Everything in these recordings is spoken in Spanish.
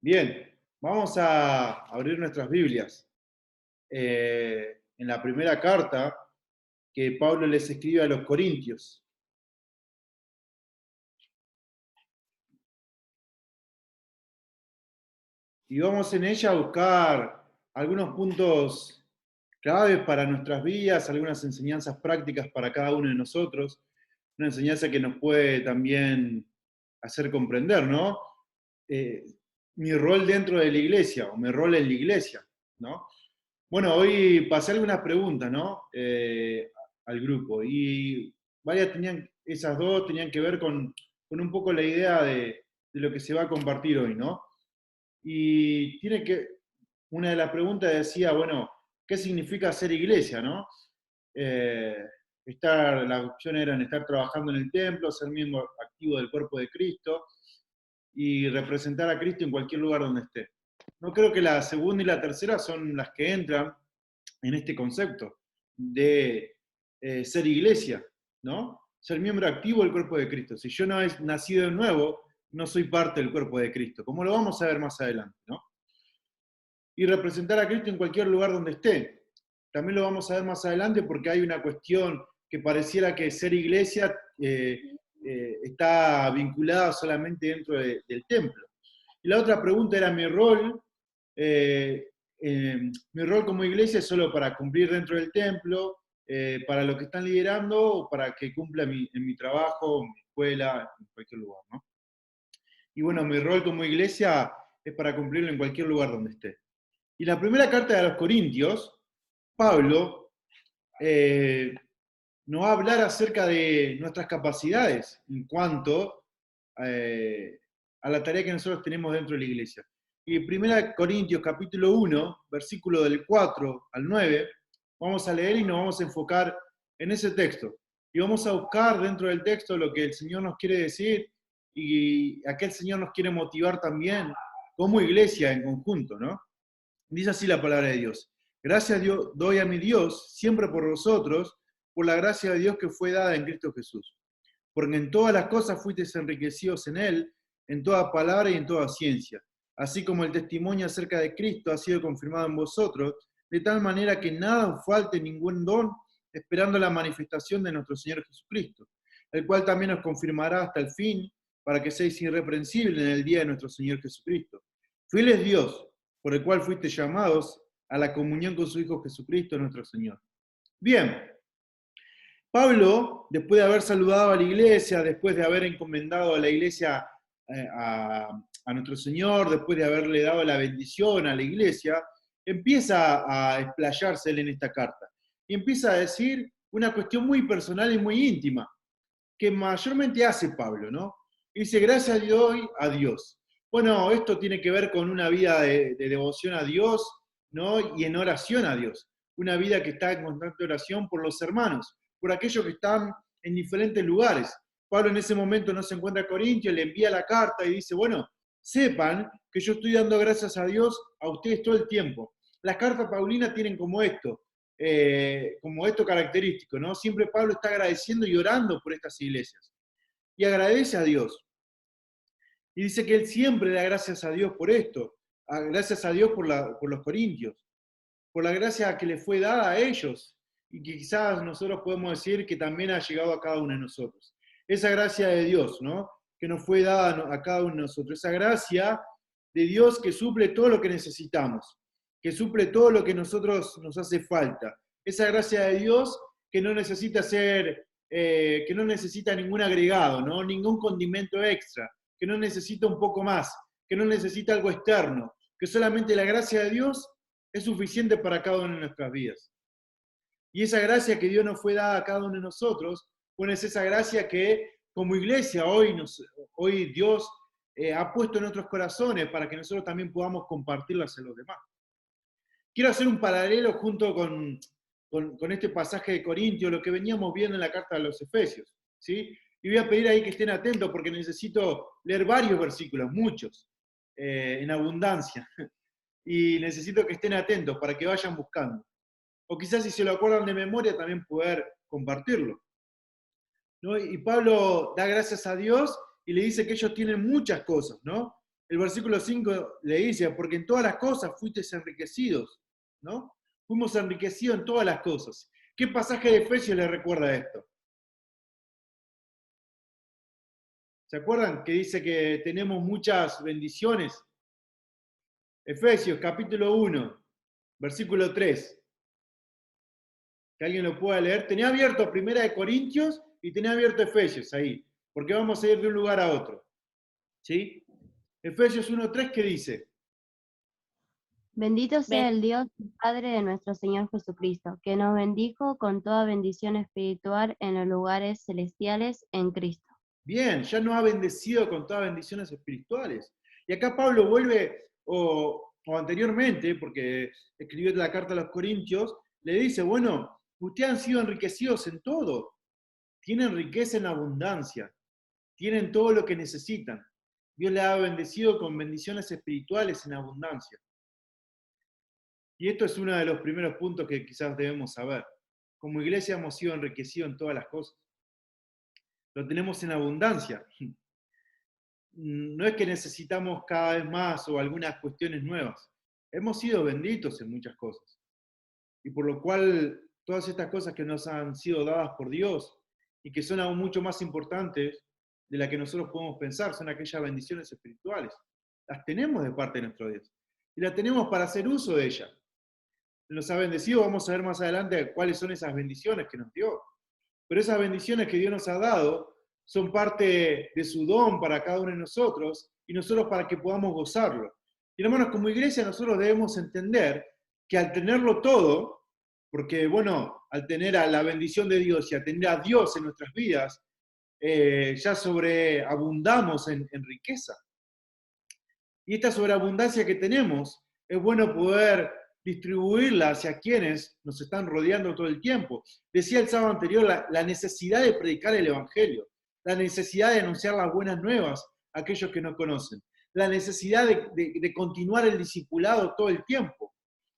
Bien, vamos a abrir nuestras Biblias. En la primera carta que Pablo les escribe a los Corintios. Y vamos en ella a buscar algunos puntos claves para nuestras vidas, algunas enseñanzas prácticas para cada uno de nosotros, una enseñanza que nos puede también hacer comprender, ¿no? Eh, Mi rol dentro de la iglesia, o mi rol en la iglesia, ¿no? Bueno, hoy pasé algunas preguntas, ¿no? Al grupo y varias tenían, esas dos tenían que ver con un poco la idea de lo que se va a compartir hoy, ¿no? Y una de las preguntas decía, bueno, ¿qué significa ser iglesia, no? Eh, las opciones eran estar trabajando en el templo, ser miembro activo del cuerpo de Cristo y representar a Cristo en cualquier lugar donde esté. No creo que la segunda y la tercera son las que entran en este concepto de ser iglesia, ¿no? Ser miembro activo del cuerpo de Cristo. Si yo no he nacido de nuevo, no soy parte del cuerpo de Cristo, como lo vamos a ver más adelante, ¿no? Y representar a Cristo en cualquier lugar donde esté. También lo vamos a ver más adelante porque hay una cuestión que pareciera que ser iglesia está vinculada solamente dentro del templo. Y la otra pregunta era eh, mi rol como iglesia es solo para cumplir dentro del templo, para los que están liderando o para que cumpla en mi trabajo, en mi escuela, en cualquier lugar, ¿no? Y bueno, mi rol como iglesia es para cumplirlo en cualquier lugar donde esté. Y la primera carta de los Corintios, Pablo nos va a hablar acerca de nuestras capacidades en cuanto a la tarea que nosotros tenemos dentro de la iglesia. Y en 1 Corintios capítulo 1, versículo del 4 al 9, vamos a leer y nos vamos a enfocar en ese texto. Y vamos a buscar dentro del texto lo que el Señor nos quiere decir y a qué el Señor nos quiere motivar también como iglesia en conjunto, ¿no? Dice así la palabra de Dios. Gracias doy a mi Dios siempre por vosotros, por la gracia de Dios que fue dada en Cristo Jesús. Porque en todas las cosas fuisteis enriquecidos en Él, en toda palabra y en toda ciencia. Así como el testimonio acerca de Cristo ha sido confirmado en vosotros, de tal manera que nada os falte ningún don, esperando la manifestación de nuestro Señor Jesucristo, el cual también os confirmará hasta el fin, para que seáis irreprensibles en el día de nuestro Señor Jesucristo. Fiel es Dios, por el cual fuiste llamados a la comunión con su Hijo Jesucristo, nuestro Señor. Bien, Pablo, después de haber saludado a la iglesia, después de haber encomendado a la iglesia a nuestro Señor, después de haberle dado la bendición a la iglesia, empieza a explayarse él en esta carta. Y empieza a decir una cuestión muy personal y muy íntima, que mayormente hace Pablo, ¿no? Y dice, gracias a Dios. Bueno, esto tiene que ver con una vida de devoción a Dios, ¿no? Y en oración a Dios. Una vida que está en constante oración por los hermanos, por aquellos que están en diferentes lugares. Pablo en ese momento no se encuentra en Corintio, le envía la carta y dice, bueno, sepan que yo estoy dando gracias a Dios a ustedes todo el tiempo. Las cartas paulinas tienen como esto característico, ¿no? Siempre Pablo está agradeciendo y orando por estas iglesias. Y agradece a Dios. Y dice que él siempre da gracias a Dios por esto. Gracias a Dios por los corintios. Por la gracia que le fue dada a ellos. Y que quizás nosotros podemos decir que también ha llegado a cada uno de nosotros. Esa gracia de Dios, ¿no? Que nos fue dada a cada uno de nosotros. Esa gracia de Dios que suple todo lo que necesitamos. Que suple todo lo que nosotros nos hace falta. Esa gracia de Dios que no necesita que no necesita ningún agregado, ¿no? Ningún condimento extra, que no necesita un poco más, que no necesita algo externo, que solamente la gracia de Dios es suficiente para cada una de nuestras vidas. Y esa gracia que Dios nos fue dada a cada uno de nosotros, bueno, es esa gracia que como iglesia hoy Dios ha puesto en nuestros corazones para que nosotros también podamos compartirlas a los demás. Quiero hacer un paralelo junto con este pasaje de Corintios, lo que veníamos viendo en la carta de los Efesios, ¿sí? Y voy a pedir ahí que estén atentos porque necesito leer varios versículos, muchos, en abundancia. Y necesito que estén atentos para que vayan buscando. O quizás si se lo acuerdan de memoria también poder compartirlo, ¿no? Y Pablo da gracias a Dios y le dice que ellos tienen muchas cosas, ¿no? el versículo 5 le dice, porque en todas las cosas fuisteis enriquecidos, ¿no? Fuimos enriquecidos en todas las cosas. ¿Qué pasaje de Efesios le recuerda esto? ¿Se acuerdan que dice que tenemos muchas bendiciones? Efesios capítulo 1, versículo 3. Que alguien lo pueda leer. Tenía abierto Primera de Corintios y tenía abierto Efesios ahí, porque vamos a ir de un lugar a otro. ¿Sí? Efesios 1:3, ¿qué dice? Bendito sea el Dios y Padre de nuestro Señor Jesucristo, que nos bendijo con toda bendición espiritual en los lugares celestiales en Cristo. Bien, ya nos ha bendecido con todas bendiciones espirituales. Y acá Pablo vuelve, o anteriormente, porque escribió la carta a los Corintios, le dice, bueno, ustedes han sido enriquecidos en todo, tienen riqueza en abundancia, tienen todo lo que necesitan. Dios les ha bendecido con bendiciones espirituales en abundancia. Y esto es uno de los primeros puntos que quizás debemos saber. Como iglesia hemos sido enriquecidos en todas las cosas. Lo tenemos en abundancia. No es que necesitamos cada vez más o algunas cuestiones nuevas. Hemos sido benditos en muchas cosas. Y por lo cual todas estas cosas que nos han sido dadas por Dios y que son aún mucho más importantes de las que nosotros podemos pensar, son aquellas bendiciones espirituales. Las tenemos de parte de nuestro Dios. Y las tenemos para hacer uso de ellas. Nos ha bendecido, vamos a ver más adelante cuáles son esas bendiciones que nos dio. Pero esas bendiciones que Dios nos ha dado son parte de su don para cada uno de nosotros y nosotros para que podamos gozarlo. Y hermanos, como iglesia nosotros debemos entender que al tenerlo todo, porque bueno, al tener a la bendición de Dios y al tener a Dios en nuestras vidas, ya sobreabundamos en riqueza. Y esta sobreabundancia que tenemos, es bueno poder distribuirla hacia quienes nos están rodeando todo el tiempo. Decía el sábado anterior la necesidad de predicar el Evangelio, la necesidad de anunciar las buenas nuevas a aquellos que no conocen, la necesidad de continuar el discipulado todo el tiempo,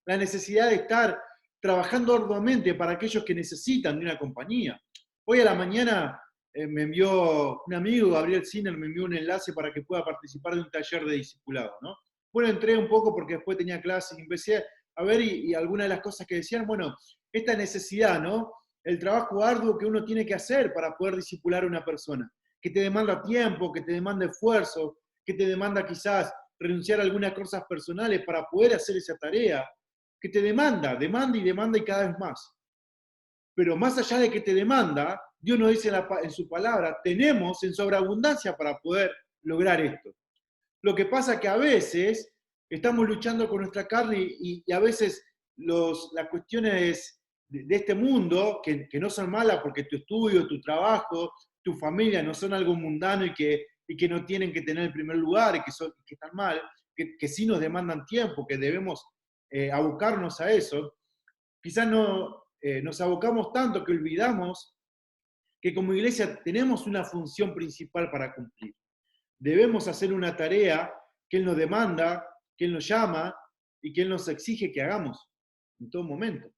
la necesidad de estar trabajando arduamente para aquellos que necesitan de una compañía. Hoy a la mañana me envió un amigo, Gabriel Sinner, me envió un enlace para que pueda participar de un taller de discipulado, ¿no? Bueno, entré un poco porque después tenía clases y empecé a ver y algunas de las cosas que decían, bueno, esta necesidad, ¿no? El trabajo arduo que uno tiene que hacer para poder discipular a una persona, que te demanda tiempo, que te demanda esfuerzo, que te demanda quizás renunciar a algunas cosas personales para poder hacer esa tarea, que te demanda y cada vez más. Pero más allá de que te demanda, Dios nos dice en su palabra, tenemos en sobreabundancia para poder lograr esto. Lo que pasa es que a veces estamos luchando con nuestra carne y a veces las cuestiones de este mundo, que no son malas porque tu estudio, tu trabajo, tu familia no son algo mundano y que no tienen que tener el primer lugar y que están mal, que sí nos demandan tiempo, que debemos abocarnos a eso, quizás no nos abocamos tanto que olvidamos que como iglesia tenemos una función principal para cumplir. Debemos hacer una tarea que Él nos demanda, que Él nos llama y que Él nos exige que hagamos en todo momento.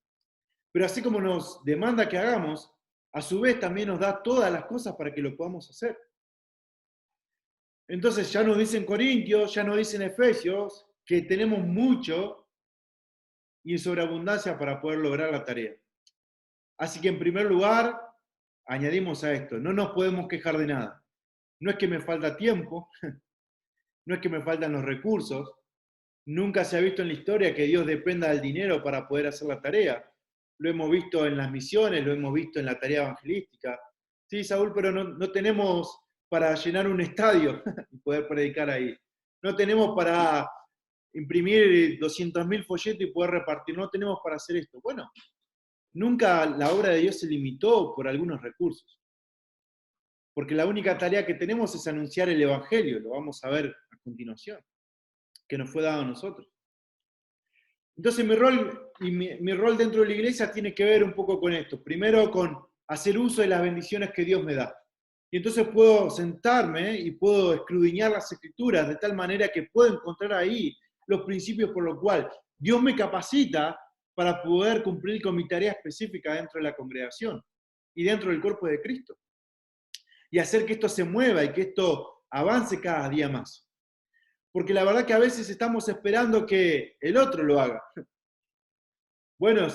Pero así como nos demanda que hagamos, a su vez también nos da todas las cosas para que lo podamos hacer. Entonces ya nos dicen Corintios, ya nos dicen Efesios, que tenemos mucho y en sobreabundancia para poder lograr la tarea. Así que en primer lugar, añadimos a esto, no nos podemos quejar de nada. No es que me falta tiempo, no es que me faltan los recursos, nunca se ha visto en la historia que Dios dependa del dinero para poder hacer la tarea. Lo hemos visto en las misiones, lo hemos visto en la tarea evangelística. Sí, Saúl, pero no tenemos para llenar un estadio y poder predicar ahí. No tenemos para imprimir 200.000 folletos y poder repartir. No tenemos para hacer esto. Bueno, nunca la obra de Dios se limitó por algunos recursos. Porque la única tarea que tenemos es anunciar el Evangelio, lo vamos a ver a continuación, que nos fue dado a nosotros. Entonces mi rol dentro de la iglesia tiene que ver un poco con esto. Primero con hacer uso de las bendiciones que Dios me da. Y entonces puedo sentarme y puedo escudriñar las escrituras de tal manera que puedo encontrar ahí los principios por los cuales Dios me capacita para poder cumplir con mi tarea específica dentro de la congregación y dentro del cuerpo de Cristo. Y hacer que esto se mueva y que esto avance cada día más. Porque la verdad que a veces estamos esperando que el otro lo haga. Bueno,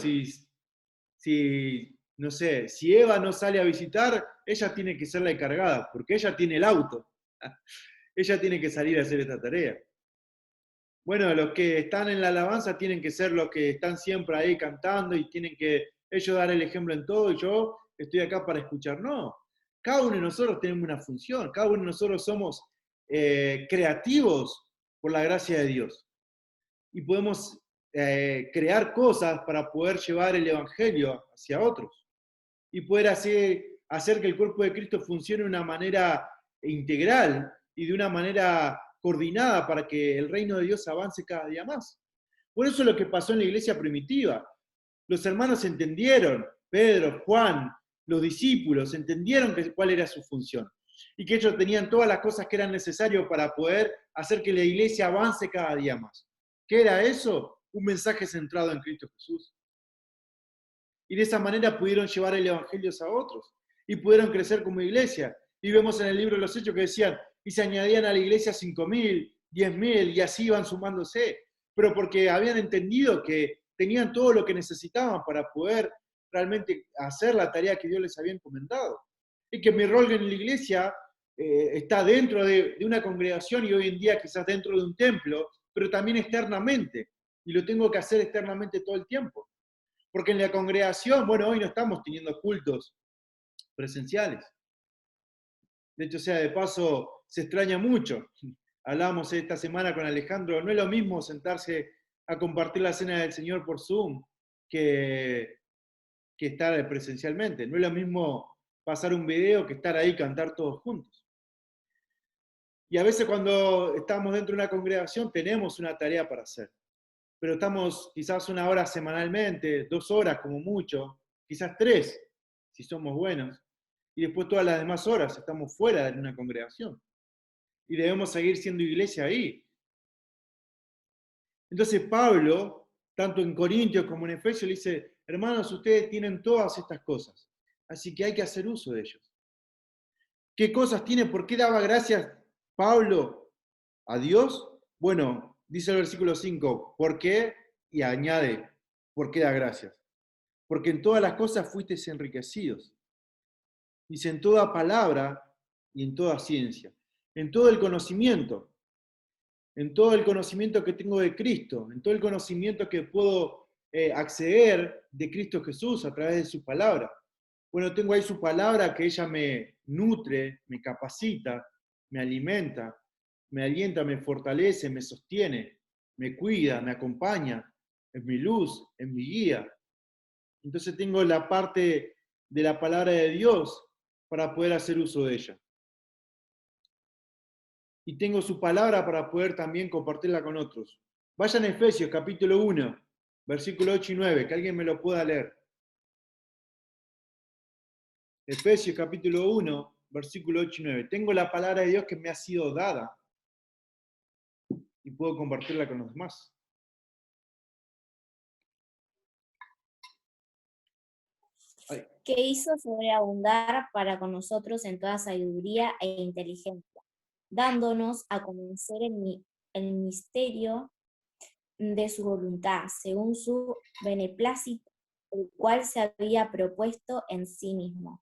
no sé, si Eva no sale a visitar, ella tiene que ser la encargada, porque ella tiene el auto. Ella tiene que salir a hacer esta tarea. Bueno, los que están en la alabanza tienen que ser los que están siempre ahí cantando y tienen que ellos dar el ejemplo en todo y yo estoy acá para escuchar. No, cada uno de nosotros tenemos una función, cada uno de nosotros somos creativos por la gracia de Dios y podemos crear cosas para poder llevar el Evangelio hacia otros y poder hacer que el cuerpo de Cristo funcione de una manera integral y de una manera coordinada para que el reino de Dios avance cada día más. Por eso es lo que pasó en la iglesia primitiva. Los hermanos entendieron, Pedro, Juan, los discípulos, entendieron cuál era su función y que ellos tenían todas las cosas que eran necesarias para poder hacer que la iglesia avance cada día más. ¿Qué era eso? Un mensaje centrado en Cristo Jesús. Y de esa manera pudieron llevar el Evangelio a otros y pudieron crecer como iglesia. Y vemos en el libro de los Hechos que decían, y se añadían a la iglesia 5.000, 10.000, y así iban sumándose. Pero porque habían entendido que tenían todo lo que necesitaban para poder realmente hacer la tarea que Dios les había encomendado. Y que mi rol en la iglesia está dentro de una congregación y hoy en día quizás dentro de un templo, pero también externamente. Y lo tengo que hacer externamente todo el tiempo. Porque en la congregación, bueno, hoy no estamos teniendo cultos presenciales. De hecho, sea de paso, se extraña mucho. Hablábamos esta semana con Alejandro, no es lo mismo sentarse a compartir la cena del Señor por Zoom que estar presencialmente. No es lo mismo pasar un video que estar ahí y cantar todos juntos. Y a veces cuando estamos dentro de una congregación tenemos una tarea para hacer, pero estamos quizás 1 hora semanalmente, 2 horas como mucho, quizás 3, si somos buenos, y después todas las demás horas estamos fuera de una congregación. Y debemos seguir siendo iglesia ahí. Entonces Pablo, tanto en Corintios como en Efesios, le dice, hermanos, ustedes tienen todas estas cosas, así que hay que hacer uso de ellos. ¿Qué cosas tiene? ¿Por qué daba gracias Pablo a Dios? Bueno, dice el versículo 5, ¿por qué? Y añade, ¿por qué da gracias? Porque en todas las cosas fuisteis enriquecidos. Dice, en toda palabra y en toda ciencia, en todo el conocimiento que tengo de Cristo, en todo el conocimiento que puedo acceder de Cristo Jesús a través de su palabra. Bueno, tengo ahí su palabra que ella me nutre, me capacita, me alimenta, me alienta, me fortalece, me sostiene, me cuida, me acompaña, es mi luz, es mi guía. Entonces tengo la parte de la palabra de Dios para poder hacer uso de ella. Y tengo su palabra para poder también compartirla con otros. Vayan a Efesios capítulo 1, versículo 8 y 9, que alguien me lo pueda leer. Efesios capítulo 1, versículo 8 y 9. Tengo la palabra de Dios que me ha sido dada y puedo compartirla con los demás. Ay. Que hizo sobreabundar para con nosotros en toda sabiduría e inteligencia, dándonos a conocer el misterio de su voluntad, según su beneplácito, el cual se había propuesto en sí mismo.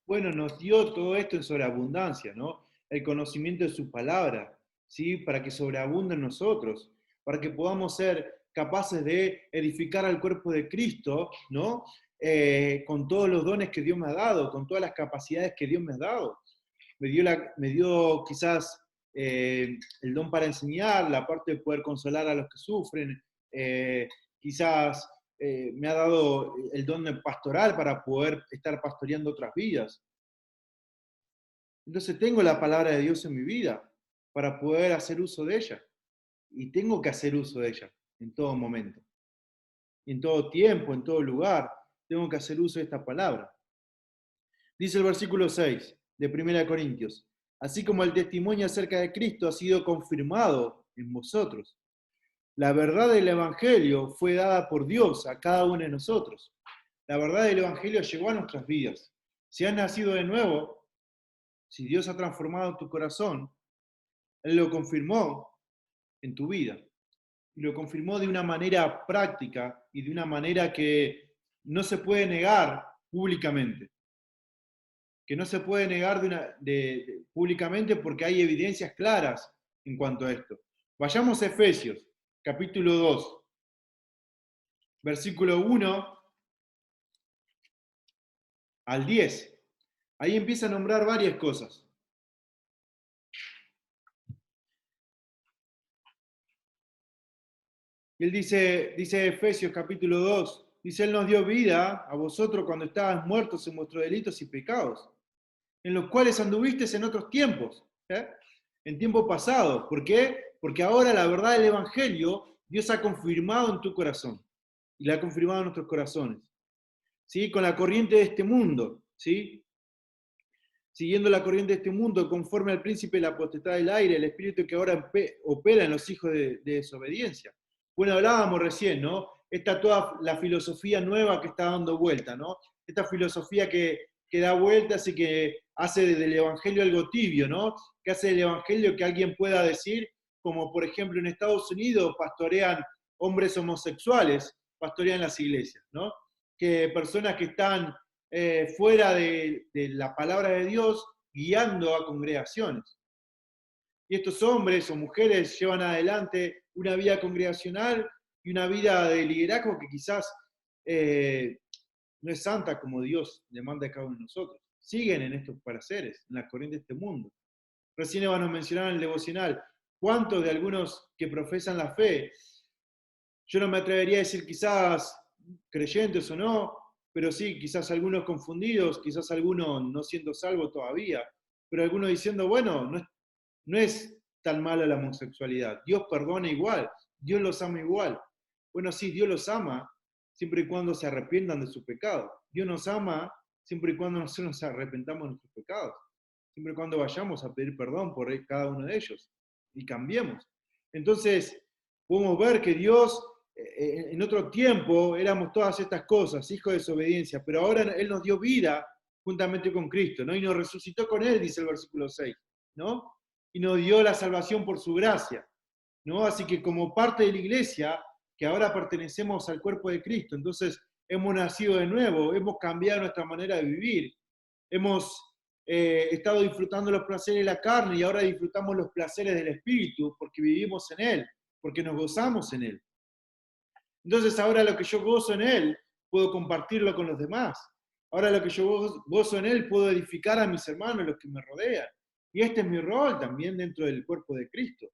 Bueno, nos dio todo esto en sobreabundancia, ¿no? El conocimiento de su palabra, ¿sí? Para que sobreabunde en nosotros, para que podamos ser capaces de edificar al cuerpo de Cristo, ¿no? Con todos los dones que Dios me ha dado, con todas las capacidades que Dios me ha dado. Me dio quizás el don para enseñar, la parte de poder consolar a los que sufren, quizás me ha dado el don de pastoral para poder estar pastoreando otras vidas. Entonces tengo la palabra de Dios en mi vida para poder hacer uso de ella. Y tengo que hacer uso de ella en todo momento. En todo tiempo, en todo lugar, tengo que hacer uso de esta palabra. Dice el versículo 6 de 1 Corintios, así como el testimonio acerca de Cristo ha sido confirmado en vosotros. La verdad del Evangelio fue dada por Dios a cada uno de nosotros. La verdad del Evangelio llegó a nuestras vidas. Si has nacido de nuevo, si Dios ha transformado tu corazón, Él lo confirmó en tu vida. Y lo confirmó de una manera práctica y de una manera que no se puede negar públicamente. Que no se puede negar públicamente porque hay evidencias claras en cuanto a esto. Vayamos a Efesios, capítulo 2, versículo 1 al 10. Ahí empieza a nombrar varias cosas. Y él dice Efesios capítulo 2, dice, Él nos dio vida a vosotros cuando estabas muertos en vuestros delitos y pecados, en los cuales anduvisteis en otros tiempos, en tiempo pasado. ¿Por qué? Porque ahora la verdad del Evangelio Dios ha confirmado en tu corazón y la ha confirmado en nuestros corazones. ¿Sí? Con la corriente de este mundo, ¿sí? Siguiendo la corriente de este mundo, conforme al príncipe de la potestad del aire, el espíritu que ahora opera en los hijos de desobediencia. Bueno, hablábamos recién, ¿no? Esta toda la filosofía nueva que está dando vuelta, ¿no? Esta filosofía que da vueltas y que hace del evangelio algo tibio, ¿no? Que hace del evangelio que alguien pueda decir, como por ejemplo en Estados Unidos pastorean hombres homosexuales, pastorean las iglesias, ¿no? Que personas que están fuera de la palabra de Dios guiando a congregaciones. Y estos hombres o mujeres llevan adelante una vida congregacional y una vida de liderazgo que quizás no es santa como Dios demanda a cada uno de nosotros. Siguen en estos pareceres, en la corriente de este mundo. Recién nos mencionaron en el devocional, ¿cuántos de algunos que profesan la fe? Yo no me atrevería a decir quizás creyentes o no, pero sí, quizás algunos confundidos, quizás algunos no siendo salvos todavía, pero algunos diciendo, bueno, no es tan mala la homosexualidad, Dios perdona igual, Dios los ama igual. Bueno, sí, Dios los ama siempre y cuando se arrepientan de sus pecados. Dios nos ama siempre y cuando nosotros nos arrepentamos de nuestros pecados, siempre y cuando vayamos a pedir perdón por cada uno de ellos y cambiemos. Entonces, podemos ver que Dios, en otro tiempo, éramos todas estas cosas, hijos de desobediencia, pero ahora Él nos dio vida juntamente con Cristo, ¿no? Y nos resucitó con Él, dice el versículo 6, ¿no? Y nos dio la salvación por su gracia, ¿no? Así que como parte de la iglesia, que ahora pertenecemos al cuerpo de Cristo, entonces hemos nacido de nuevo, hemos cambiado nuestra manera de vivir, hemos estado disfrutando los placeres de la carne y ahora disfrutamos los placeres del Espíritu porque vivimos en Él, porque nos gozamos en Él. Entonces ahora lo que yo gozo en Él, puedo compartirlo con los demás. Ahora lo que yo gozo en Él, puedo edificar a mis hermanos, los que me rodean. Y este es mi rol también dentro del cuerpo de Cristo.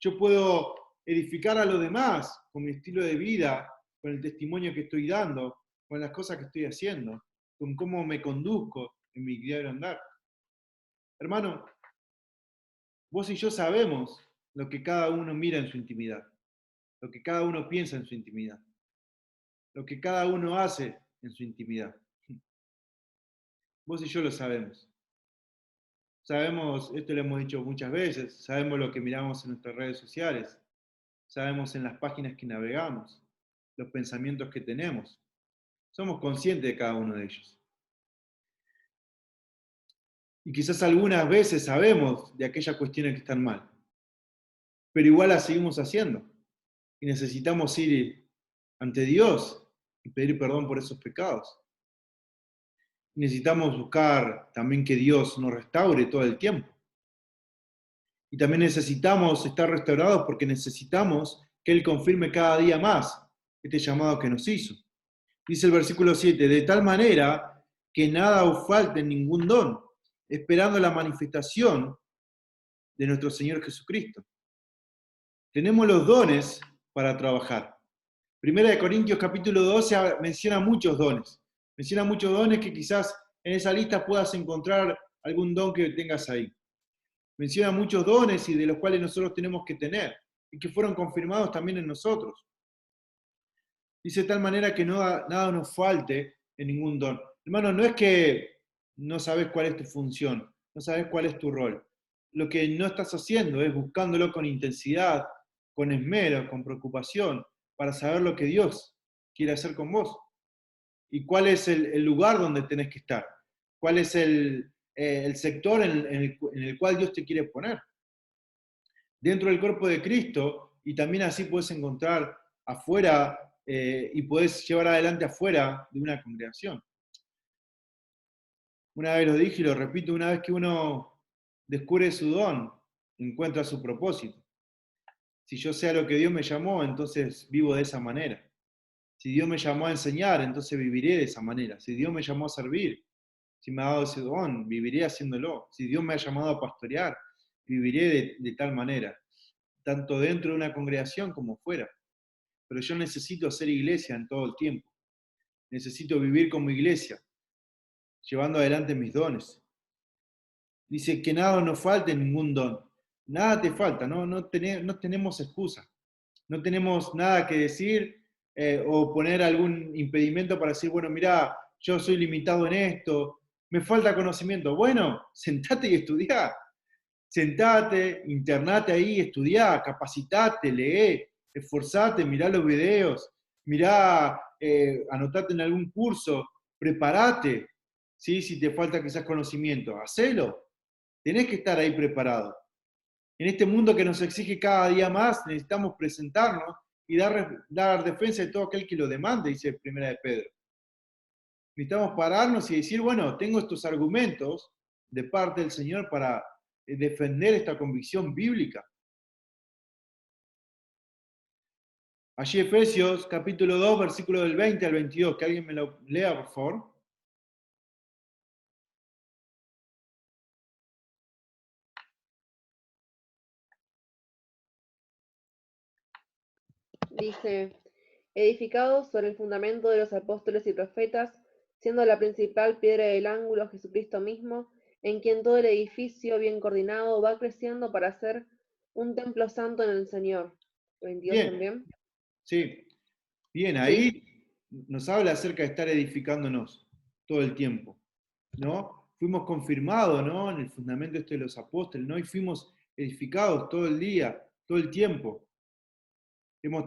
Yo puedo edificar a los demás con mi estilo de vida, con el testimonio que estoy dando, con las cosas que estoy haciendo, con cómo me conduzco en mi diario andar. Hermano, vos y yo sabemos lo que cada uno mira en su intimidad, lo que cada uno piensa en su intimidad, lo que cada uno hace en su intimidad. Vos y yo lo sabemos. Sabemos, esto lo hemos dicho muchas veces, sabemos lo que miramos en nuestras redes sociales, sabemos en las páginas que navegamos, los pensamientos que tenemos. Somos conscientes de cada uno de ellos. Y quizás algunas veces sabemos de aquellas cuestiones que están mal, pero igual las seguimos haciendo. Y necesitamos ir ante Dios y pedir perdón por esos pecados. Necesitamos buscar también que Dios nos restaure todo el tiempo. Y también necesitamos estar restaurados porque necesitamos que Él confirme cada día más este llamado que nos hizo. Dice el versículo 7, de tal manera que nada os falte ningún don, esperando la manifestación de nuestro Señor Jesucristo. Tenemos los dones para trabajar. Primera de Corintios capítulo 12 menciona muchos dones. Menciona muchos dones que quizás en esa lista puedas encontrar algún don que tengas ahí. Menciona muchos dones y de los cuales nosotros tenemos que tener y que fueron confirmados también en nosotros. Dice de tal manera que nada nos falte en ningún don. Hermano, no es que no sabes cuál es tu función, no sabes cuál es tu rol. Lo que no estás haciendo es buscándolo con intensidad, con esmero, con preocupación, para saber lo que Dios quiere hacer con vos. Y cuál es el lugar donde tenés que estar. Cuál es el sector en el cual Dios te quiere poner. Dentro del cuerpo de Cristo y también así puedes encontrar afuera y puedes llevar adelante afuera de una congregación. Una vez lo dije y lo repito, una vez que uno descubre su don, encuentra su propósito. Si yo sé a lo que Dios me llamó, entonces vivo de esa manera. Si Dios me llamó a enseñar, entonces viviré de esa manera. Si Dios me llamó a servir, si me ha dado ese don, viviré haciéndolo. Si Dios me ha llamado a pastorear, viviré de tal manera, tanto dentro de una congregación como fuera. Pero yo necesito hacer iglesia en todo el tiempo. Necesito vivir como iglesia, llevando adelante mis dones. Dice que nada nos falte ningún don. Nada te falta, no tenemos excusa. No tenemos nada que decir o poner algún impedimento para decir, bueno, mirá, yo soy limitado en esto, me falta conocimiento. Bueno, sentate y estudiá. Sentate, internate ahí, estudiá, capacitate, lee, esforzate, mirá los videos, mirá, anotate en algún curso, preparate, ¿sí? Si te falta quizás conocimiento, hacelo. Tenés que estar ahí preparado. En este mundo que nos exige cada día más, necesitamos presentarnos y dar defensa de todo aquel que lo demande, dice Primera de Pedro. Necesitamos pararnos y decir, bueno, tengo estos argumentos de parte del Señor para defender esta convicción bíblica. Allí Efesios capítulo 2, versículo del 20 al 22, que alguien me lo lea, por favor. Dice, edificados sobre el fundamento de los apóstoles y profetas, siendo la principal piedra del ángulo Jesucristo mismo, en quien todo el edificio bien coordinado va creciendo para ser un templo santo en el Señor. 22 Bien, también. sí. Bien, Sí, ahí nos habla acerca de estar edificándonos todo el tiempo, ¿no? Fuimos confirmados, ¿no? En el fundamento de los apóstoles, ¿no? Y fuimos edificados todo el día, todo el tiempo.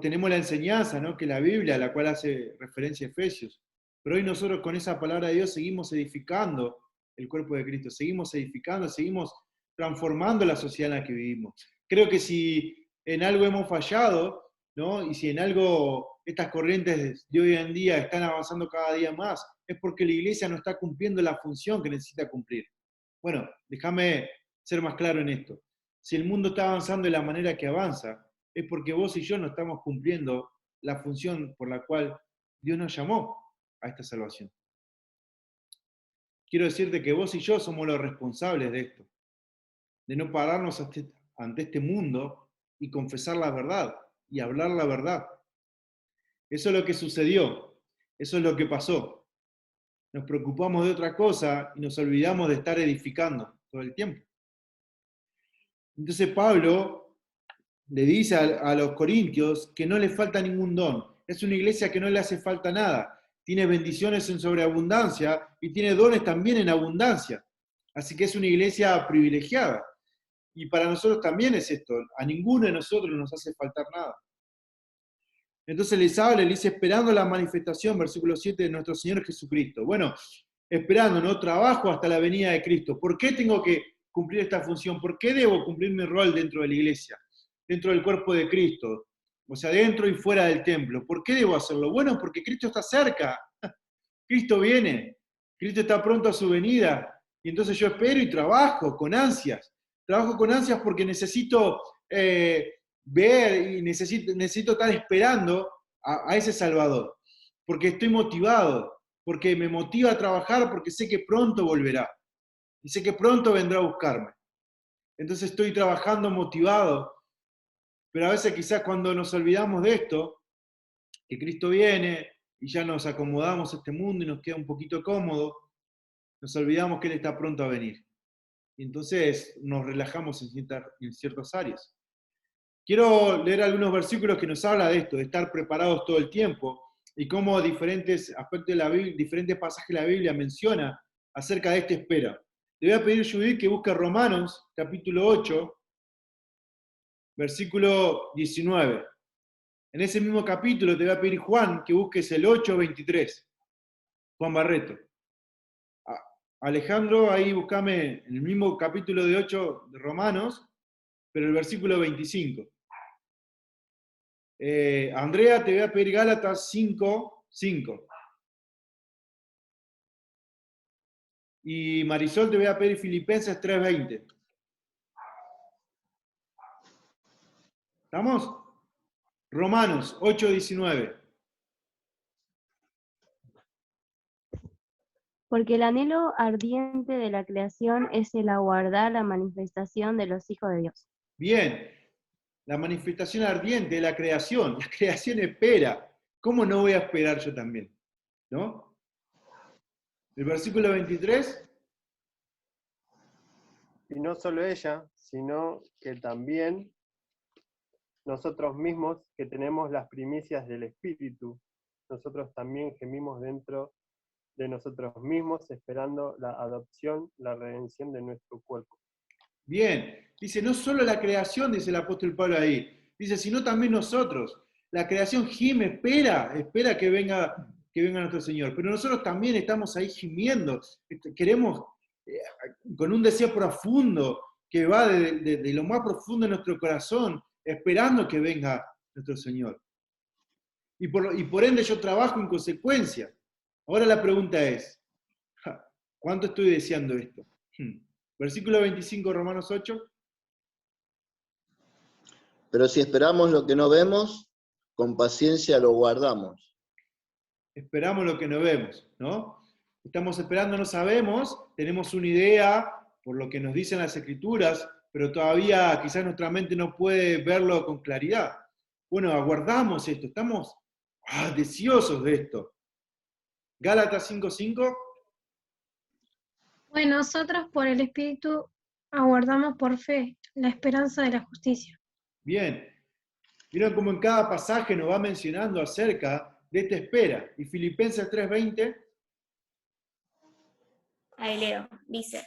Tenemos la enseñanza, ¿no? Que la Biblia, a la cual hace referencia a Efesios. Pero hoy nosotros con esa palabra de Dios seguimos edificando el cuerpo de Cristo, seguimos edificando, seguimos transformando la sociedad en la que vivimos. Creo que si en algo hemos fallado, ¿no? Y si en algo estas corrientes de hoy en día están avanzando cada día más, es porque la iglesia no está cumpliendo la función que necesita cumplir. Bueno, déjame ser más claro en esto. Si el mundo está avanzando de la manera que avanza, es porque vos y yo no estamos cumpliendo la función por la cual Dios nos llamó a esta salvación. Quiero decirte que vos y yo somos los responsables de esto, de no pararnos ante este mundo y confesar la verdad y hablar la verdad. Eso es lo que sucedió, eso es lo que pasó. Nos preocupamos de otra cosa y nos olvidamos de estar edificando todo el tiempo. Entonces Pablo le dice a los corintios que no le falta ningún don. Es una iglesia que no le hace falta nada. Tiene bendiciones en sobreabundancia y tiene dones también en abundancia. Así que es una iglesia privilegiada. Y para nosotros también es esto. A ninguno de nosotros nos hace faltar nada. Entonces les habla, les dice, esperando la manifestación, versículo 7, de nuestro Señor Jesucristo. Bueno, esperando, ¿no? Trabajo hasta la venida de Cristo. ¿Por qué tengo que cumplir esta función? ¿Por qué debo cumplir mi rol dentro de la iglesia? Dentro del cuerpo de Cristo, o sea, dentro y fuera del templo. ¿Por qué debo hacerlo? Bueno, porque Cristo está cerca, Cristo viene, Cristo está pronto a su venida, y entonces yo espero y trabajo con ansias porque necesito ver y necesito estar esperando a ese Salvador, porque estoy motivado, porque me motiva a trabajar, porque sé que pronto volverá, y sé que pronto vendrá a buscarme. Entonces estoy trabajando motivado. Pero a veces quizás cuando nos olvidamos de esto, que Cristo viene y ya nos acomodamos a este mundo y nos queda un poquito cómodo, nos olvidamos que Él está pronto a venir. Y entonces nos relajamos en ciertas áreas. Quiero leer algunos versículos que nos habla de esto, de estar preparados todo el tiempo y cómo diferentes aspectos de la Biblia, diferentes pasajes de la Biblia menciona acerca de esta espera. Le voy a pedir, Judith, que busque Romanos, capítulo 8, versículo 19. En ese mismo capítulo te voy a pedir, Juan, que busques el 8:23. Juan Barreto. Alejandro, ahí buscame en el mismo capítulo de 8 de Romanos, pero el versículo 25. Andrea, te voy a pedir Gálatas 5:5. Y Marisol, te voy a pedir Filipenses 3:20. ¿Estamos? Romanos 8:19. Porque el anhelo ardiente de la creación es el aguardar la manifestación de los hijos de Dios. Bien, la manifestación ardiente de la creación. La creación espera. ¿Cómo no voy a esperar yo también? ¿No? El versículo 23. Y no solo ella, sino que también nosotros mismos, que tenemos las primicias del Espíritu, nosotros también gemimos dentro de nosotros mismos, esperando la adopción, la redención de nuestro cuerpo. Bien, dice, no solo la creación, dice el apóstol Pablo ahí, dice, sino también nosotros. La creación gime, espera que venga nuestro Señor. Pero nosotros también estamos ahí gimiendo, queremos, con un deseo profundo, que va de lo más profundo de nuestro corazón, esperando que venga nuestro Señor. Y por ende yo trabajo en consecuencia. Ahora la pregunta es, ¿cuánto estoy deseando esto? Versículo 25, Romanos 8. Pero si esperamos lo que no vemos, con paciencia lo guardamos. Esperamos lo que no vemos, ¿no? Estamos esperando, no sabemos, tenemos una idea por lo que nos dicen las Escrituras, pero todavía quizás nuestra mente no puede verlo con claridad. Bueno, aguardamos esto, estamos deseosos de esto. Gálatas 5:5. Pues nosotros por el Espíritu aguardamos por fe la esperanza de la justicia. Bien, vieron como en cada pasaje nos va mencionando acerca de esta espera. Y Filipenses 3:20. Ahí leo, dice,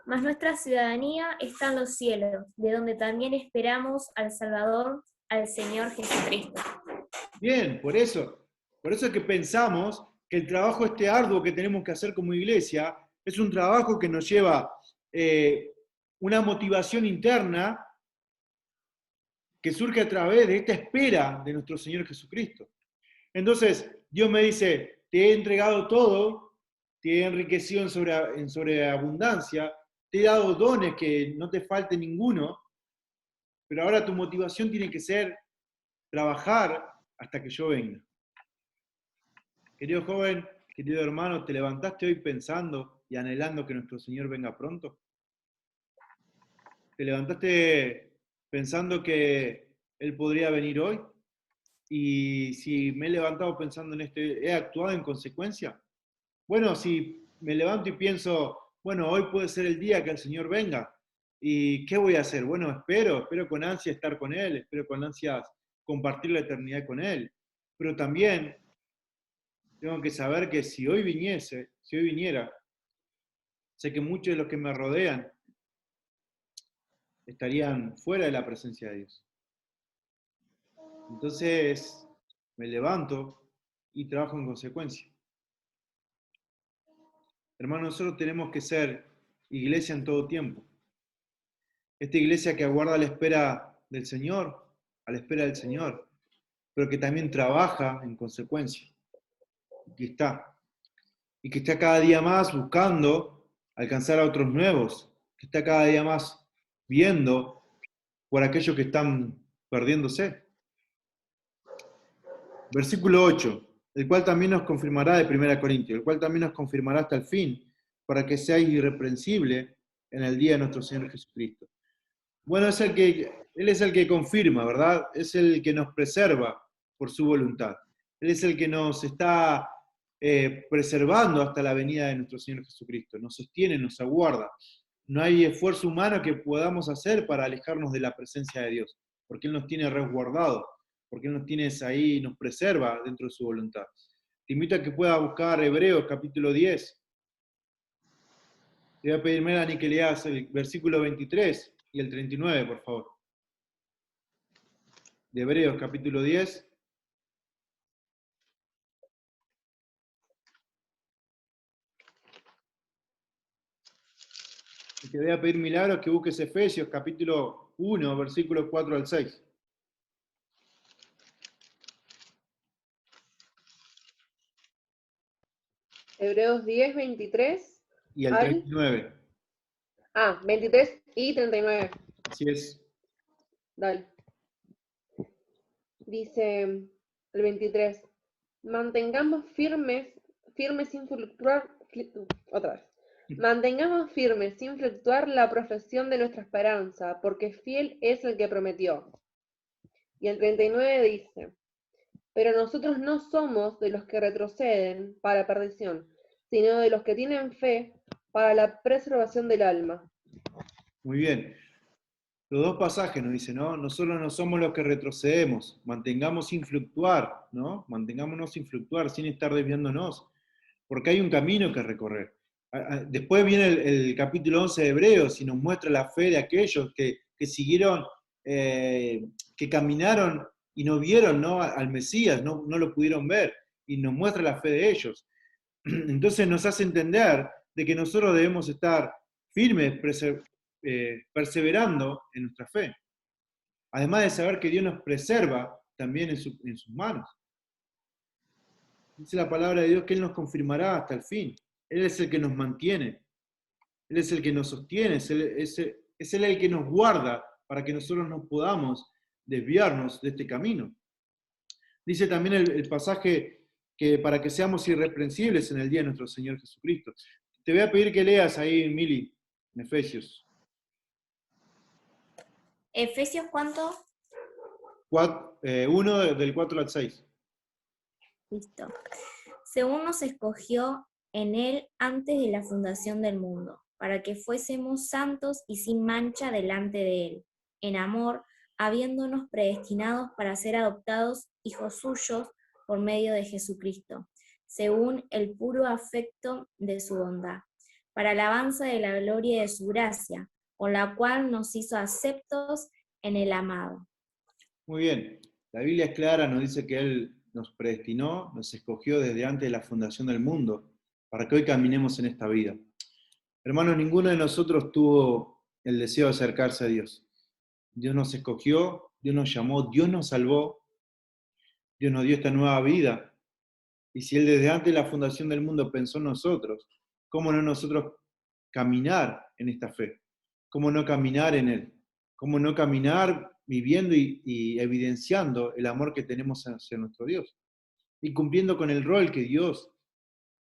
mas nuestra ciudadanía está en los cielos, de donde también esperamos al Salvador, al Señor Jesucristo. Bien, por eso es que pensamos que el trabajo este arduo que tenemos que hacer como iglesia es un trabajo que nos lleva una motivación interna que surge a través de esta espera de nuestro Señor Jesucristo. Entonces, Dios me dice, te he entregado todo, te he enriquecido en sobreabundancia, te he dado dones que no te falte ninguno, pero ahora tu motivación tiene que ser trabajar hasta que yo venga. Querido joven, querido hermano, ¿te levantaste hoy pensando y anhelando que nuestro Señor venga pronto? ¿Te levantaste pensando que Él podría venir hoy? Y si me he levantado pensando en esto, ¿he actuado en consecuencia? Bueno, si me levanto y pienso, bueno, hoy puede ser el día que el Señor venga, ¿y qué voy a hacer? Bueno, espero con ansia estar con Él, espero con ansias compartir la eternidad con Él, pero también tengo que saber que si hoy viniera, sé que muchos de los que me rodean estarían fuera de la presencia de Dios. Entonces me levanto y trabajo en consecuencia. Hermanos, nosotros tenemos que ser iglesia en todo tiempo. Esta iglesia que aguarda a la espera del Señor, a la espera del Señor, pero que también trabaja en consecuencia. Y que está cada día más buscando alcanzar a otros nuevos, que está cada día más viendo por aquellos que están perdiéndose. Versículo 8, el cual también nos confirmará de 1 Corintios, el cual también nos confirmará hasta el fin, para que seáis irreprensible en el día de nuestro Señor Jesucristo. Bueno, Él es el que confirma, ¿verdad? Es el que nos preserva por su voluntad. Él es el que nos está preservando hasta la venida de nuestro Señor Jesucristo. Nos sostiene, nos aguarda. No hay esfuerzo humano que podamos hacer para alejarnos de la presencia de Dios, porque Él nos tiene resguardado, porque Él nos tiene ahí, nos preserva dentro de su voluntad. Te invito a que puedas buscar Hebreos capítulo 10. Te voy a pedir, Melanie, que leas el versículo 23 y el 39, por favor. De Hebreos capítulo 10. Y te voy a pedir, Milagros, que busques Efesios capítulo 1, versículos 4 al 6. Hebreos 10, 23 y al al 39. 23 y 39. Así es. Dale. Dice el 23. Mantengamos firmes sin fluctuar. Otra vez. Mantengamos firmes sin fluctuar la profesión de nuestra esperanza, porque fiel es el que prometió. Y el 39 dice: pero nosotros no somos de los que retroceden para perdición, sino de los que tienen fe para la preservación del alma. Muy bien. Los dos pasajes nos dicen, ¿no? Nosotros no somos los que retrocedemos, mantengamos sin fluctuar, ¿no? Mantengámonos sin fluctuar, sin estar desviándonos, porque hay un camino que recorrer. Después viene el capítulo 11 de Hebreos y nos muestra la fe de aquellos que siguieron, que caminaron y no vieron, ¿no?, al Mesías, no lo pudieron ver, y nos muestra la fe de ellos. Entonces nos hace entender de que nosotros debemos estar firmes, perseverando en nuestra fe. Además de saber que Dios nos preserva también en sus manos. Dice la palabra de Dios que Él nos confirmará hasta el fin. Él es el que nos mantiene. Él es el que nos sostiene. Es Él el que nos guarda para que nosotros no podamos desviarnos de este camino. Dice también el pasaje que para que seamos irreprensibles en el día de nuestro Señor Jesucristo. Te voy a pedir que leas ahí, Mili, en Efesios. ¿Efesios cuánto? 1 del 4 al 6. Listo. Según nos escogió en Él antes de la fundación del mundo, para que fuésemos santos y sin mancha delante de Él, en amor, habiéndonos predestinados para ser adoptados hijos suyos por medio de Jesucristo, según el puro afecto de su bondad, para alabanza de la gloria de su gracia, con la cual nos hizo aceptos en el amado. Muy bien. La Biblia es clara, nos dice que Él nos predestinó, nos escogió desde antes de la fundación del mundo, para que hoy caminemos en esta vida. Hermanos, ninguno de nosotros tuvo el deseo de acercarse a Dios. Dios nos escogió, Dios nos llamó, Dios nos salvó, Dios nos dio esta nueva vida. Y si Él desde antes de la fundación del mundo pensó en nosotros, ¿cómo no nosotros caminar en esta fe? ¿Cómo no caminar en Él? ¿Cómo no caminar viviendo y evidenciando el amor que tenemos hacia nuestro Dios? Y cumpliendo con el rol que Dios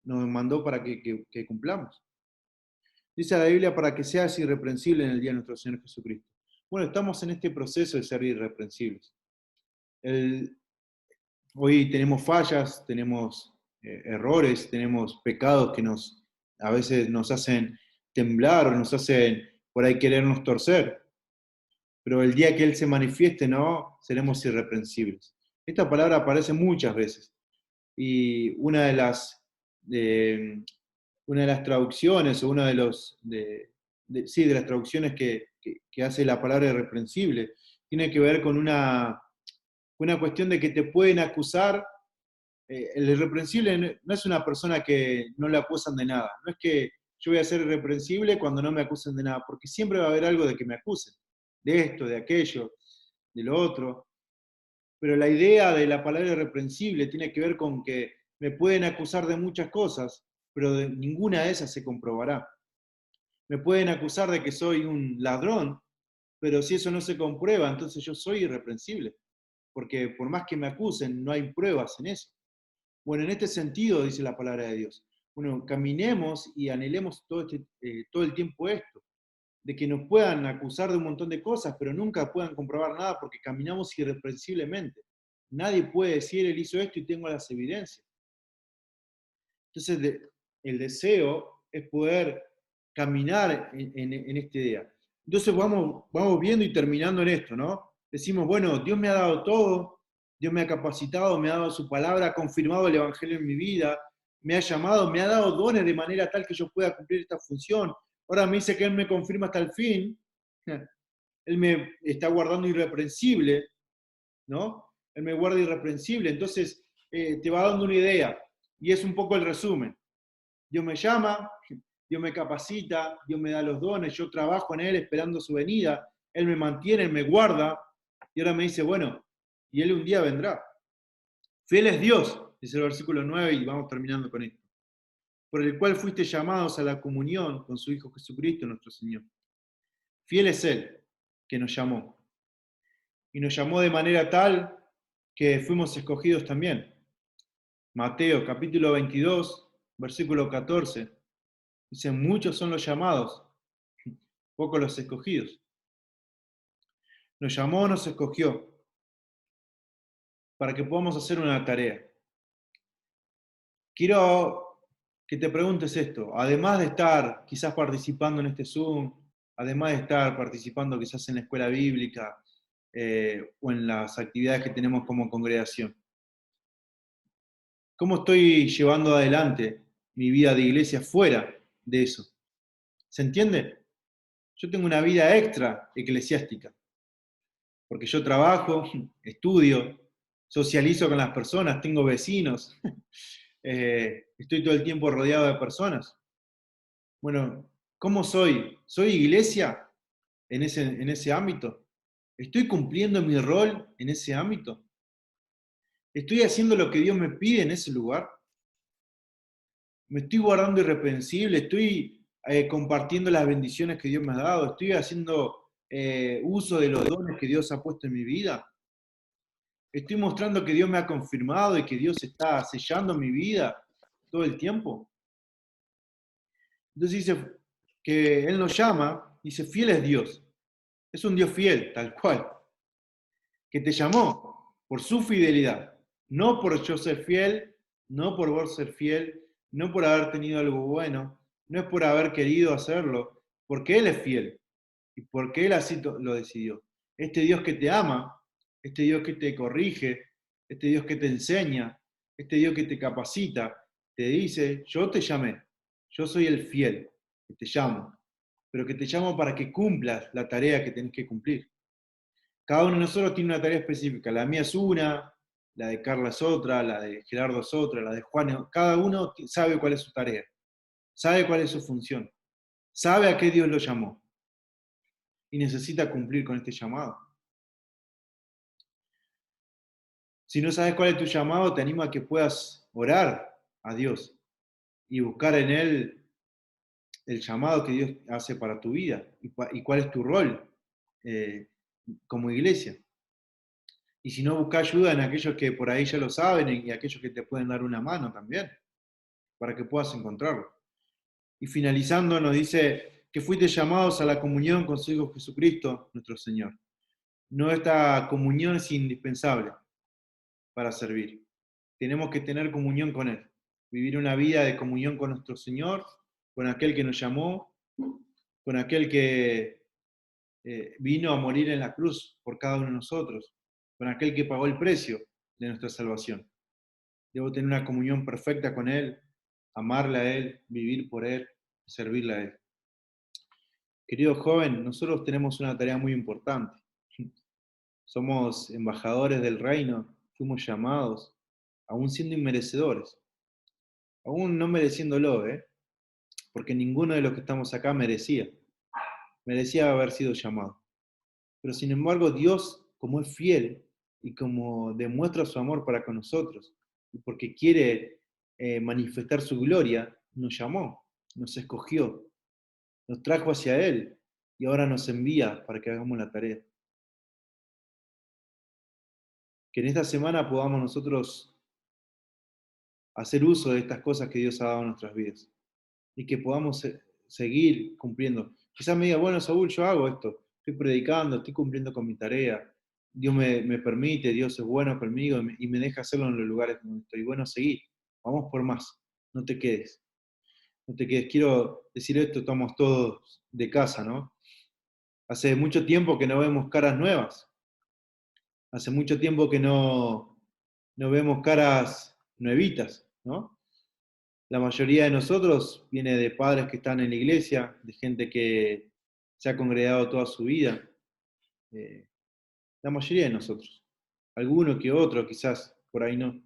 nos mandó para que cumplamos. Dice la Biblia, para que seas irreprensible en el día de nuestro Señor Jesucristo. Bueno, estamos en este proceso de ser irreprensibles. Hoy tenemos fallas, tenemos errores, tenemos pecados que a veces nos hacen temblar o nos hacen por ahí querernos torcer. Pero el día que Él se manifieste, no, seremos irreprensibles. Esta palabra aparece muchas veces. Y una de las traducciones, o una de las traducciones que hace la palabra irreprensible, tiene que ver con una cuestión de que te pueden acusar. El irreprensible no es una persona que no le acusan de nada. No es que yo voy a ser irreprensible cuando no me acusen de nada, porque siempre va a haber algo de que me acusen. De esto, de aquello, de lo otro. Pero la idea de la palabra irreprensible tiene que ver con que me pueden acusar de muchas cosas, pero de ninguna de esas se comprobará. Me pueden acusar de que soy un ladrón, pero si eso no se comprueba, entonces yo soy irreprensible, porque por más que me acusen, no hay pruebas en eso. Bueno, en este sentido dice la palabra de Dios. Bueno, caminemos y anhelemos todo el tiempo esto, de que nos puedan acusar de un montón de cosas, pero nunca puedan comprobar nada porque caminamos irreprensiblemente. Nadie puede decir, Él hizo esto y tengo las evidencias. Entonces, el deseo es poder caminar en este día. Entonces vamos viendo y terminando en esto, ¿no? Decimos, bueno, Dios me ha dado todo, Dios me ha capacitado, me ha dado su palabra, ha confirmado el Evangelio en mi vida, me ha llamado, me ha dado dones de manera tal que yo pueda cumplir esta función. Ahora me dice que Él me confirma hasta el fin. Él me está guardando irreprensible, ¿no? Él me guarda irreprensible. Entonces, te va dando una idea. Y es un poco el resumen. Dios me llama, Dios me capacita, Dios me da los dones, yo trabajo en Él esperando su venida, Él me mantiene, Él me guarda. Y ahora me dice, bueno, y Él un día vendrá. Fiel es Dios, dice el versículo 9, y vamos terminando con esto. por el cual fuiste llamados a la comunión con su Hijo Jesucristo nuestro Señor. Fiel es Él, que nos llamó. Y nos llamó de manera tal que fuimos escogidos también. Mateo capítulo 22, versículo 14. Dice, muchos son los llamados, pocos los escogidos. Nos llamó, nos escogió, para que podamos hacer una tarea. Quiero que te preguntes esto, además de estar quizás participando en este Zoom, además de estar participando quizás en la escuela bíblica o en las actividades que tenemos como congregación, ¿cómo estoy llevando adelante mi vida de iglesia fuera de eso? ¿Se entiende? Yo tengo una vida extra eclesiástica, porque yo trabajo, estudio, socializo con las personas, tengo vecinos, estoy todo el tiempo rodeado de personas. Bueno, ¿cómo soy? ¿Soy iglesia en ese ámbito? ¿Estoy cumpliendo mi rol en ese ámbito? ¿Estoy haciendo lo que Dios me pide en ese lugar? ¿Me estoy guardando irreprensible? ¿Estoy compartiendo las bendiciones que Dios me ha dado? ¿Estoy haciendo uso de los dones que Dios ha puesto en mi vida? ¿Estoy mostrando que Dios me ha confirmado y que Dios está sellando mi vida todo el tiempo? Entonces dice que Él nos llama, dice, fiel es Dios. Es un Dios fiel, tal cual, que te llamó por su fidelidad, no por yo ser fiel, no por vos ser fiel, no por haber tenido algo bueno, no es por haber querido hacerlo, porque Él es fiel y porque Él así lo decidió. Este Dios que te ama, este Dios que te corrige, este Dios que te enseña, este Dios que te capacita, te dice, yo te llamé, yo soy el fiel, que te llamo, pero que te llamo para que cumplas la tarea que tenés que cumplir. Cada uno de nosotros tiene una tarea específica, la mía es una, la de Carla es otra, la de Gerardo es otra, la de Juan es otra. Cada uno sabe cuál es su tarea, sabe cuál es su función, sabe a qué Dios lo llamó y necesita cumplir con este llamado. Si no sabes cuál es tu llamado, te animo a que puedas orar a Dios y buscar en Él el llamado que Dios hace para tu vida y cuál es tu rol eh, como iglesia. Y si no, busca ayuda en aquellos que por ahí ya lo saben y aquellos que te pueden dar una mano también, para que puedas encontrarlo. Y finalizando nos dice que fuiste llamados a la comunión con su Hijo Jesucristo, nuestro Señor. No, esta comunión es indispensable para servir. Tenemos que tener comunión con Él, vivir una vida de comunión con nuestro Señor, con aquel que nos llamó, con aquel que vino a morir en la cruz por cada uno de nosotros, con aquel que pagó el precio de nuestra salvación. Debo tener una comunión perfecta con Él, amarle a Él, vivir por Él, servirle a Él. Querido joven, nosotros tenemos una tarea muy importante. Somos embajadores del reino, fuimos llamados, aún siendo inmerecedores, aún no mereciéndolo, porque ninguno de los que estamos acá merecía haber sido llamado. Pero sin embargo, Dios, como es fiel y como demuestra su amor para con nosotros, y porque quiere manifestar su gloria, nos llamó, nos escogió, nos trajo hacia Él y ahora nos envía para que hagamos la tarea. Que en esta semana podamos nosotros hacer uso de estas cosas que Dios ha dado en nuestras vidas y que podamos seguir cumpliendo. Quizás me diga, bueno, Saúl, yo hago esto, estoy predicando, estoy cumpliendo con mi tarea, Dios me permite, Dios es bueno conmigo y me deja hacerlo en los lugares donde estoy. Bueno, seguir, vamos por más, no te quedes. No te quedes. Quiero decir esto, estamos todos de casa, ¿no? Hace mucho tiempo que no vemos caras nuevas. Hace mucho tiempo que no vemos caras nuevitas, ¿no? La mayoría de nosotros viene de padres que están en la iglesia, de gente que se ha congregado toda su vida. La mayoría de nosotros. Alguno que otro, quizás, por ahí no.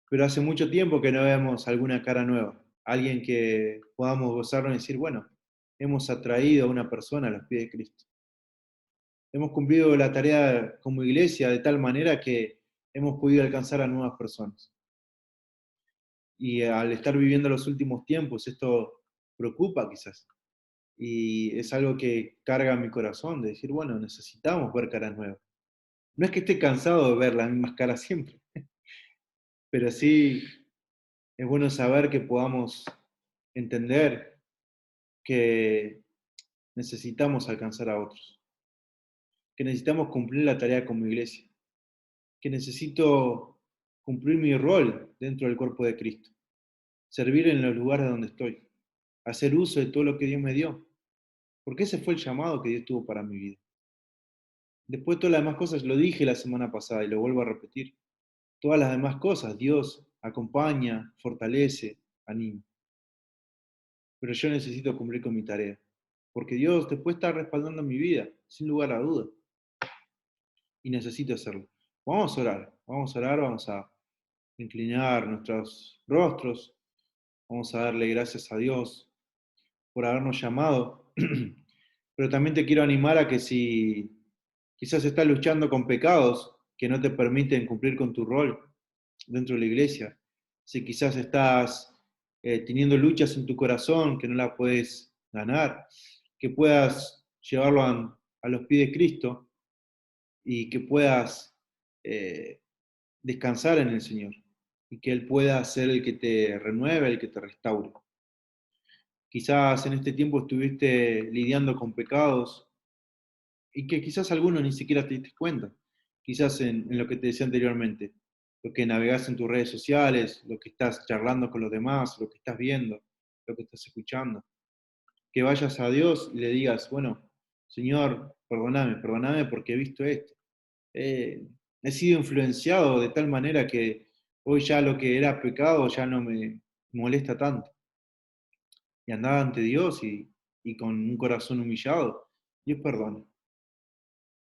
Pero hace mucho tiempo que no vemos alguna cara nueva. Alguien que podamos gozarnos y decir, bueno, hemos atraído a una persona a los pies de Cristo. Hemos cumplido la tarea como iglesia de tal manera que hemos podido alcanzar a nuevas personas. Y al estar viviendo los últimos tiempos, esto preocupa quizás. Y es algo que carga mi corazón, de decir, bueno, necesitamos ver caras nuevas. No es que esté cansado de ver las mismas caras siempre, pero sí es bueno saber que podamos entender que necesitamos alcanzar a otros, que necesitamos cumplir la tarea como iglesia, que necesito cumplir mi rol dentro del cuerpo de Cristo, servir en los lugares donde estoy, hacer uso de todo lo que Dios me dio, porque ese fue el llamado que Dios tuvo para mi vida. Después todas las demás cosas, lo dije la semana pasada y lo vuelvo a repetir, todas las demás cosas Dios acompaña, fortalece, anima. Pero yo necesito cumplir con mi tarea, porque Dios después está respaldando mi vida, sin lugar a duda, y necesito hacerlo. Vamos a orar, vamos a inclinar nuestros rostros, vamos a darle gracias a Dios por habernos llamado, pero también te quiero animar a que si quizás estás luchando con pecados que no te permiten cumplir con tu rol dentro de la iglesia, si quizás estás teniendo luchas en tu corazón que no las puedes ganar, que puedas llevarlo a los pies de Cristo y que puedas descansar en el Señor y que Él pueda ser el que te renueve, el que te restaure. Quizás en este tiempo estuviste lidiando con pecados y que quizás algunos ni siquiera te diste cuenta. Quizás en lo que te decía anteriormente, lo que navegas en tus redes sociales, lo que estás charlando con los demás, lo que estás viendo, lo que estás escuchando. Que vayas a Dios y le digas, bueno, Señor, perdóname porque he visto esto. He sido influenciado de tal manera que hoy ya lo que era pecado ya no me molesta tanto. Y andar ante Dios y con un corazón humillado, Dios perdona.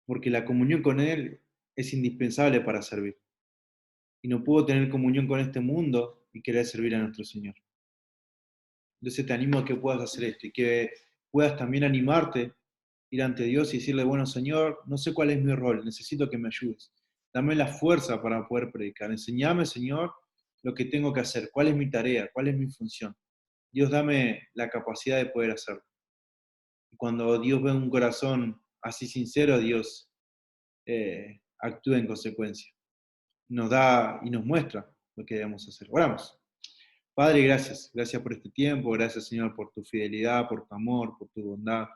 Porque la comunión con Él es indispensable para servir. Y no puedo tener comunión con este mundo y querer servir a nuestro Señor. Entonces te animo a que puedas hacer esto y que puedas también animarte, ir ante Dios y decirle, bueno, Señor, no sé cuál es mi rol, necesito que me ayudes. Dame la fuerza para poder predicar. Enseñame, Señor, lo que tengo que hacer, cuál es mi tarea, cuál es mi función. Dios, dame la capacidad de poder hacerlo. Y cuando Dios ve un corazón así sincero, Dios actúa en consecuencia. Nos da y nos muestra lo que debemos hacer. Oramos. Padre, gracias. Gracias por este tiempo. Gracias, Señor, por tu fidelidad, por tu amor, por tu bondad.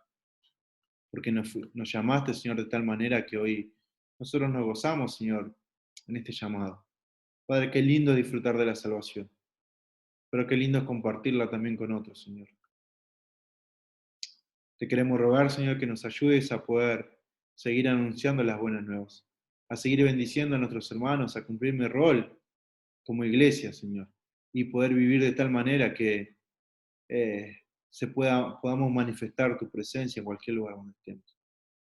Porque nos llamaste, Señor, de tal manera que hoy nosotros nos gozamos, Señor, en este llamado. Padre, qué lindo disfrutar de la salvación. Pero qué lindo es compartirla también con otros, Señor. Te queremos rogar, Señor, que nos ayudes a poder seguir anunciando las buenas nuevas, a seguir bendiciendo a nuestros hermanos, a cumplir mi rol como iglesia, Señor, y poder vivir de tal manera que podamos manifestar tu presencia en cualquier lugar donde estemos.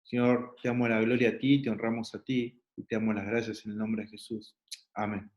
Señor, te damos la gloria a ti, te honramos a ti y te damos las gracias en el nombre de Jesús. Amén.